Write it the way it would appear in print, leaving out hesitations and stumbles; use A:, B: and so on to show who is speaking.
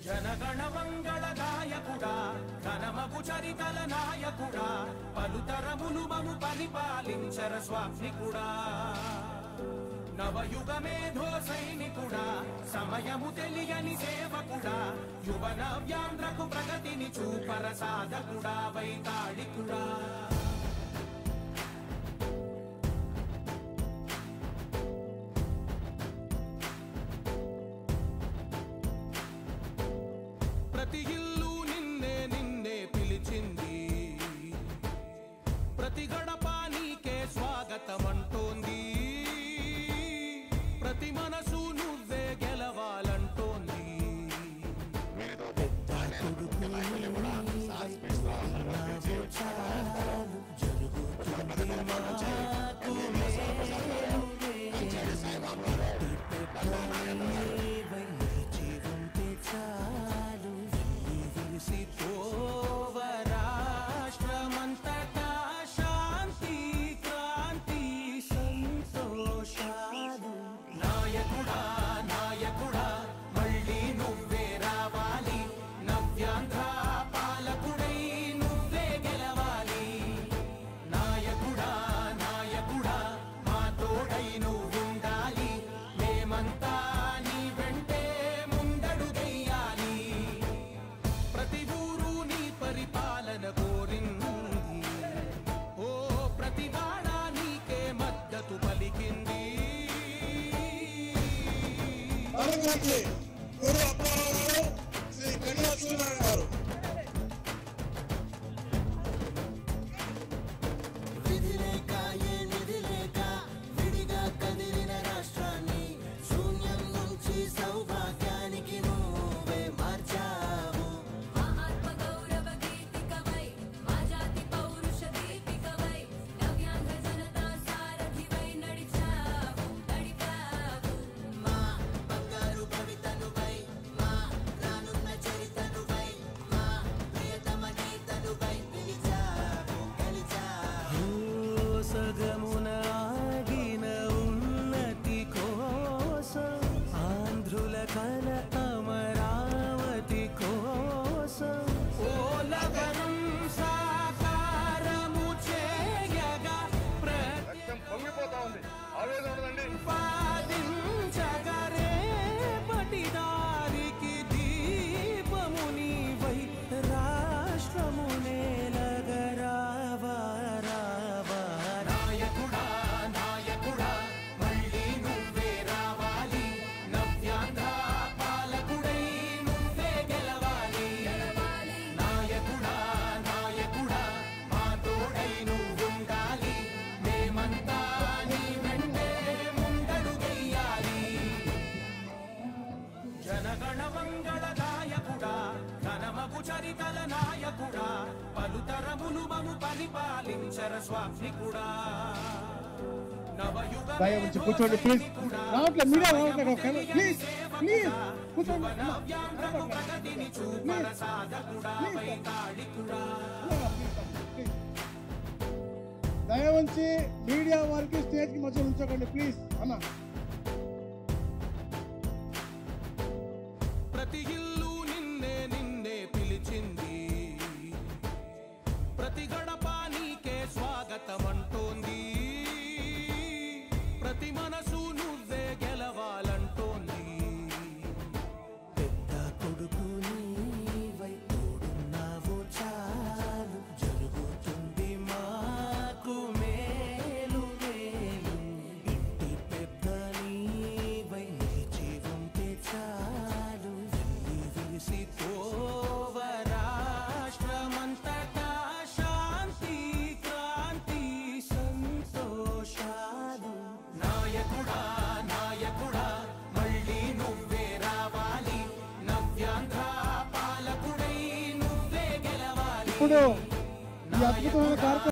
A: जनगण मंगल नायकुड़ा घनमगु चरितल नायकुड़ा पलुतरमुलु मము परिपालिंचर स्वामिकुड़ा नवयुग मेधो सैनिकुड़ा समयमु తెలియని సేవకుడా యువన వ్యాంధ్రకు ప్రగతిని చూపర సాధకుడా వైతాళికుడా ప్రతి ఇల్లు నిన్నే నిన్నే పిలిచింది ప్రతి గడప నీకే స్వాగతం అంటోంది ప్రతి మనసు నువ్వే గెలవాలంటోంది
B: శ్రీ కన్యా సూర్యనారాయణ గారు
A: చరితల నాయకుడా పలుతరములు మము పరిపాలించర స్వామికుడా నవయుగ
B: దయవుంచి కూర్చోండి ప్లీజ్ రావట్లే మీడియా రావట్లే ప్లీజ్ ప్లీజ్ కూర్చోండి
A: ప్రగతిని చూపర సాధకుడా వైతాళికుడా
B: దయవుంచి మీడియా వారికి స్టేజ్ కి మధ్య ఉంచకండి ప్లీజ్ అన్న
A: ప్రతి ఇల్లు నిన్నే నిన్నే పిలిచింది ప్రతి గడప నీకే స్వాగతం అంటోంది ప్రతి మనసు నువ్వే గెలవాలంటోంది
C: పెద్ద కొడుకు నీవై తోడున్నావు చాలు జరుగుతుంది మాకు మేలు మేలు ఇంటి పెద్ద నీవై నిలిచి ఉంటే చాలు విసి తోవ రాష్ట్రమంతటా శాంతి క్రాంతి సంతోషాలు
A: నాయకుడా నాయకుడా మళ్ళీ నువ్వే రావాలి నవ్యాంధ్ర పాలకుడై నువ్వే గెలవాలి
B: ఇప్పుడు ఈ అద్భుతమైన కార్యక్రమం